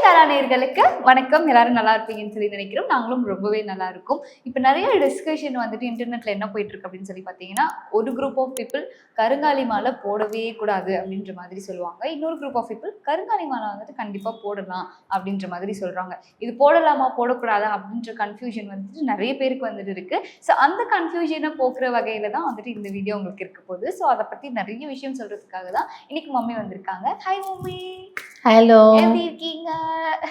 யாரா நேயர்களுக்கு வணக்கம். எல்லாரும் நல்லா இருப்பீங்கன்னு சொல்லி நினைக்கிறோம். நாங்களும் ரொம்பவே நல்லா இருக்கோம். இப்ப நிறைய டிஸ்கஷன் வந்துட்டு இன்டர்நெட்ல என்ன போயிட்டு இருக்கு அப்படின்னு சொல்லி பார்த்தீங்கன்னா, ஒரு குரூப் ஆஃப் பீப்பிள் கருங்காலி மாலை போடவே கூடாது அப்படின்ற மாதிரி சொல்லுவாங்க. இன்னொரு குரூப் ஆஃப் பீப்பிள் கருங்காலி மாலை வந்துட்டு கண்டிப்பா போடலாம் அப்படின்ற மாதிரி சொல்றாங்க. இது போடலாமா போடக்கூடாதா அப்படின்ற கன்ஃபியூஷன் வந்துட்டு நிறைய பேருக்கு வந்துட்டு இருக்கு. ஸோ அந்த கன்ஃபியூஷனை போக்குற வகையில தான் வந்துட்டு இந்த வீடியோ உங்களுக்கு இருக்க போகுது. ஸோ அதை பத்தி நிறைய விஷயம் சொல்றதுக்காக தான் இன்னைக்கு மம்மி வந்திருக்காங்க. Hi mummy. ஹலோ, எப்படி இருக்கீங்க?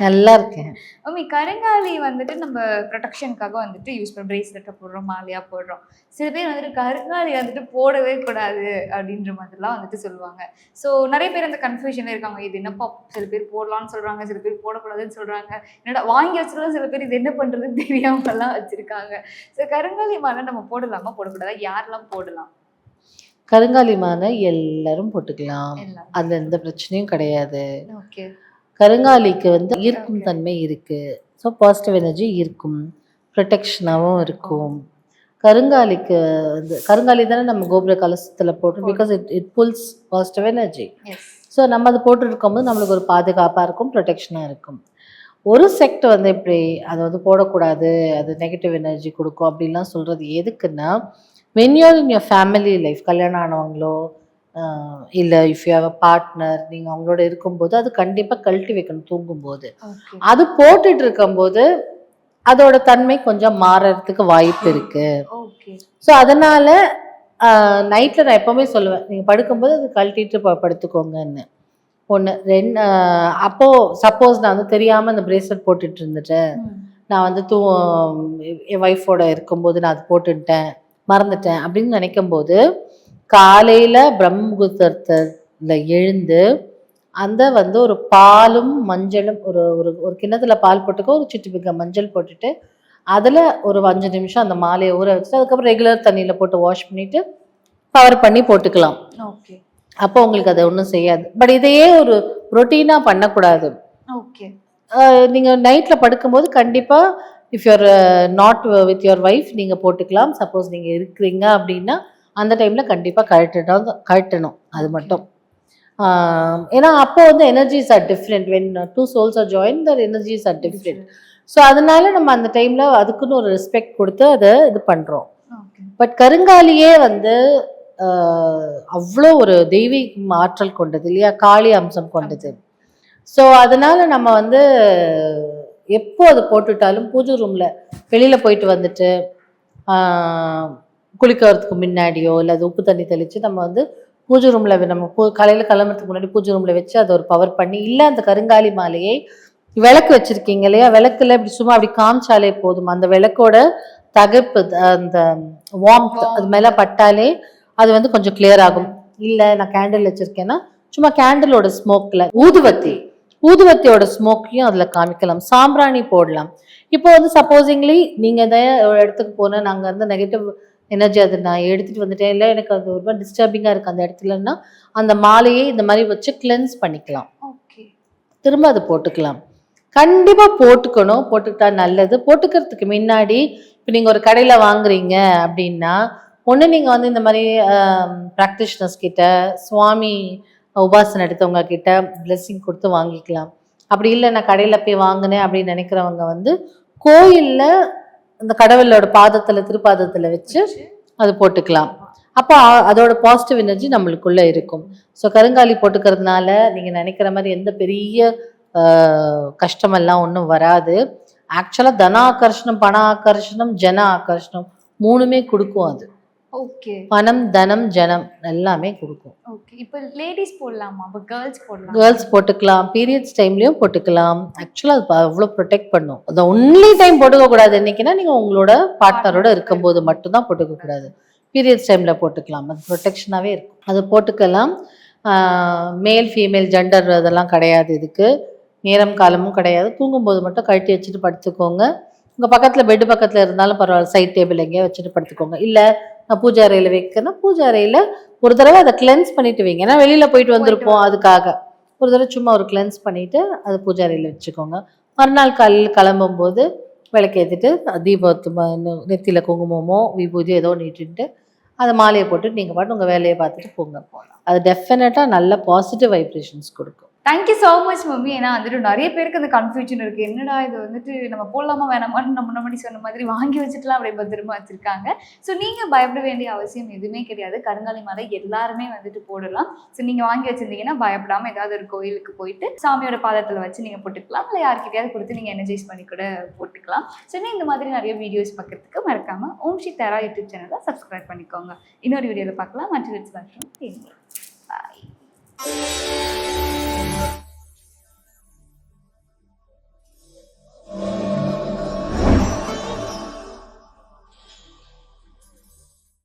நல்லா இருக்கேன். மம்மி, கருங்காலி வந்துட்டு நம்ம ப்ரொடெக்ஷனுக்காக வந்துட்டு யூஸ் பண்ணுறோம். பிரேஸ்லெட்டை போடுறோம், மாலையாக போடுறோம். சில பேர் வந்துட்டு கருங்காலி வந்துட்டு போடவே கூடாது அப்படின்ற மாதிரிலாம் வந்துட்டு சொல்லுவாங்க. ஸோ நிறைய பேர் அந்த கன்ஃபியூஷனில் இருக்காங்க. இது என்னப்பா, சில பேர் போடலான்னு சொல்கிறாங்க, சில பேர் போடக்கூடாதுன்னு சொல்கிறாங்க. என்னடா வாங்கி வச்சுருந்தா சில பேர் இது என்ன பண்ணுறதுன்னு தெரியாமலாம் வச்சுருக்காங்க. ஸோ கருங்காலி மாலை நம்ம போடலாமா போடக்கூடாதா? யாரெல்லாம் போடலாம்? கருங்காலி மாலை எல்லாரும் போட்டுக்கலாம். எல்லாம். அதுல எந்த பிரச்சனையும் கிடையாது. ஓகே. கருங்காலிக்கு ஈர்க்கும் தன்மை இருக்கு. ஸோ பாசிட்டிவ் எனர்ஜி இருக்கும், ப்ரொடெக்ஷனாகவும் இருக்கும். கருங்காலிக்கு கருங்காலி தானே நம்ம கோபுர கலசத்துல போட்டோம். Because it pulls positive energy. Yes. So நம்ம அதை போட்டு இருக்கும்போது நம்மளுக்கு ஒரு பாதுகாப்பாக இருக்கும், ப்ரொடெக்ஷனாக இருக்கும். ஒரு செக்ட் இப்படி அதை போடக்கூடாது, அது நெகட்டிவ் எனர்ஜி கொடுக்கும் அப்படின்லாம் சொல்றது எதுக்குன்னா, when you're in your family life, கல்யாணம் ஆனவங்களோ இல்லை if you have a partner, நீங்கள் அவங்களோட இருக்கும்போது அது கண்டிப்பாக கழட்டி வைக்கணும். தூங்கும்போது அது போட்டுட்டு இருக்கும்போது அதோட தன்மை கொஞ்சம் மாறுறதுக்கு வாய்ப்பு இருக்கு. ஸோ அதனால நைட்டில் நான் எப்போவுமே சொல்லுவேன், நீங்கள் படுக்கும்போது அது கழட்டிட்டு படுத்துக்கோங்கன்னு. ஒன்று. அப்போது சப்போஸ் நான் தெரியாமல் அந்த பிரேஸ்லெட் போட்டுட்டு இருந்துட்டேன், நான் என் ஒய்ஃபோட இருக்கும்போது நான் அது போட்டுட்டேன், மறந்துட்டேன் அப்படின்னு நினைக்கும்போது, காலையில் பிரம்ம முகூர்த்தத்தில் எழுந்து அந்த ஒரு பாலும் மஞ்சளும் ஒரு ஒரு கிண்ணத்துல பால் போட்டுக்கோ, ஒரு சிட்டிபிக்க மஞ்சள் போட்டுட்டு அதில் ஒரு 5 நிமிஷம் அந்த மாலையை ஊற வச்சுட்டு அதுக்கப்புறம் ரெகுலர் தண்ணியில் போட்டு வாஷ் பண்ணிவிட்டு கவர் பண்ணி போட்டுக்கலாம். ஓகே. அப்போ உங்களுக்கு அதை ஒன்றும் செய்யாது. பட் இதையே ஒரு ரொட்டீனாக பண்ணக்கூடாது. ஓகே. நீங்கள் நைட்டில் படுக்கும்போது கண்டிப்பாக if you're not with your wife நீங்கள் போட்டுக்கலாம். சப்போஸ் நீங்கள் இருக்கிறீங்க அப்படின்னா அந்த டைமில் கண்டிப்பாக கழட்டணும். அது மட்டும். ஏன்னா அப்போ energies are different. When two souls are join their energies are different. So அதனால நம்ம அந்த டைமில் அதுக்குன்னு ஒரு ரெஸ்பெக்ட் கொடுத்து அதை இது பண்ணுறோம். பட் கருங்காலியே அவ்வளோ ஒரு தெய்வீக ஆற்றல் கொண்டது இல்லையா, காளி அம்சம் கொண்டது. ஸோ அதனால நம்ம எப்போ அது போட்டுட்டாலும் பூஜை ரூமில் வெளியில் போயிட்டு வந்துட்டு குளிக்கிறதுக்கு முன்னாடியோ இல்லை அது உப்பு தண்ணி தெளித்து நம்ம பூஜை ரூமில் நம்ம காலையில் கிளம்புறதுக்கு முன்னாடி பூஜை ரூமில் வச்சு அதை ஒரு பவர் பண்ணி, இல்லை அந்த கருங்காலி மாலையை விளக்கு வச்சுருக்கீங்க இல்லையா, விளக்குல இப்படி சும்மா அப்படி காமிச்சாலே போதும். அந்த விளக்கோட தகப்பு அந்த வார்ம்த் அது மேலே பட்டாலே அது கொஞ்சம் கிளியர் ஆகும். இல்லை நான் கேண்டில் வச்சுருக்கேன்னா சும்மா கேண்டிலோட ஸ்மோக்கில் ஊதுவத்தியோட ஸ்மோக்கையும் அதில் காமிக்கலாம். சாம்பிராணி போடலாம். இப்போ சப்போசிங்லி நீங்கள் ஒரு இடத்துக்கு போனால் நாங்கள் நெகட்டிவ் எனர்ஜி அதை நான் எடுத்துகிட்டு வந்துட்டேன், இல்லை எனக்கு அது ரொம்ப டிஸ்டர்பிங்காக இருக்குது அந்த இடத்துலன்னா அந்த மாலையை இந்த மாதிரி வச்சு கிளென்ஸ் பண்ணிக்கலாம். திரும்ப அதை போட்டுக்கலாம். கண்டிப்பாக போட்டுக்கணும். போட்டுக்கிட்டா நல்லது. போட்டுக்கிறதுக்கு முன்னாடி இப்போ நீங்கள் ஒரு கடையில் வாங்குறீங்க அப்படின்னா, ஒன்று நீங்கள் இந்த மாதிரி ப்ராக்டிஷனர்ஸ் கிட்ட, சுவாமி உபாசனை எடுத்தவங்க கிட்ட பிளெஸ்ஸிங் கொடுத்து வாங்கிக்கலாம். அப்படி இல்லை நான் கடையில் போய் வாங்கினேன் அப்படின்னு நினைக்கிறவங்க கோயிலில் அந்த கடவுளோட பாதத்தில் திருப்பாதத்தில் வச்சு அது போட்டுக்கலாம். அப்போ அதோட பாசிட்டிவ் எனர்ஜி நம்மளுக்குள்ளே இருக்கும். ஸோ கருங்காலி போட்டுக்கிறதுனால நீங்கள் நினைக்கிற மாதிரி எந்த பெரிய கஷ்டமெல்லாம் ஒன்றும் வராது. ஆக்சுவலாக தன ஆகர்ஷணம், பண ஆகர்ஷணம், ஜன ஆகர்ஷணம் மூணுமே கொடுக்கும். அது ஓகே. பணம், தனம், ஜனம் எல்லாமே கொடுக்கும். ஓகே. இப்போ லேடிஸ் போடலாமா? அப்போ கேர்ள்ஸ் போட்டுக்கலாம். பீரியட்ஸ் டைம்லயும் போட்டுக்கலாம். ஆக்சுவலாக அது அவ்வளோ ப்ரொடெக்ட் பண்ணும். அந்த ஒன்லி டைம் போட்டுக்க கூடாது என்னைக்குன்னா நீங்கள் உங்களோட பார்ட்னரோட இருக்கும்போது மட்டும்தான் போட்டுக்க கூடாது. பீரியட்ஸ் டைமில் போட்டுக்கலாம். அது ப்ரொடெக்ஷனாகவே இருக்கும். அது போட்டுக்கலாம். மேல் ஃபீமேல் ஜெண்டர் அதெல்லாம் கிடையாது. இதுக்கு நேரம் காலமும் கிடையாது. தூங்கும்போது மட்டும் கழட்டி வச்சுட்டு படுத்துக்கோங்க. உங்கள் பக்கத்தில் பெட்டு பக்கத்தில் இருந்தாலும் பரவாயில்ல, சைட் டேபிள் எங்கேயோ வச்சுட்டு படுத்துக்கோங்க. இல்லை நான் பூஜை அறையில் வைக்கணும், பூஜை அறையில் ஒரு தடவை அதை கிளென்ஸ் பண்ணிட்டு வைங்க. ஏன்னா வெளியில் போயிட்டு வந்திருப்போம், அதுக்காக ஒரு தடவை சும்மா ஒரு கிளென்ஸ் பண்ணிவிட்டு அது பூஜை அறையில் வச்சுக்கோங்க. மறுநாள் காலையில் கிளம்பும்போது விளக்கேற்றிட்டு தீபத்து நெத்தியில் குங்குமமோ விபூதியோ ஏதோ நீட்டிட்டு அதை மாலையை போட்டு நீங்கள் பாட்டு உங்கள் வேலையை பார்த்துட்டு போங்க. அது டெஃபினட்டாக நல்ல பாசிட்டிவ் வைப்ரேஷன்ஸ் கொடுக்கும். Thank you so much mummy. ஏன்னா வந்துட்டு நிறைய பேருக்கு அந்த கன்ஃபியூஷன் இருக்கு. என்னடா இது வந்துட்டு நம்ம போடலாமா வேணாமான்னு நம்ம முன்னாடி சொன்ன மாதிரி வாங்கி வச்சுட்டுலாம் அப்படியே பத்திரமா வச்சிருக்காங்க. ஸோ நீங்க பயப்பட வேண்டிய அவசியம் எதுவுமே கிடையாது. கருங்காலி மாலை எல்லாருமே வந்துட்டு போடலாம். ஸோ நீங்க வாங்கி வச்சிருந்தீங்கன்னா பயப்படாம ஏதாவது ஒரு கோயிலுக்கு போயிட்டு சாமியோட பாதத்துல வச்சு நீங்க போட்டுக்கலாம். இல்லை யார்கிட்டயாவது கொடுத்து நீங்க எனர்ஜைஸ் பண்ணி கூட போட்டுக்கலாம். ஸோ இந்த மாதிரி நிறைய வீடியோஸ் பார்க்கறதுக்கு மறக்காம ஓம் ஸ்ரீ தாரா யூடியூப் சேனலை சப்ஸ்கிரைப் பண்ணிக்கோங்க. இன்னொரு வீடியோவில் பார்க்கலாம். மற்ற பாய்.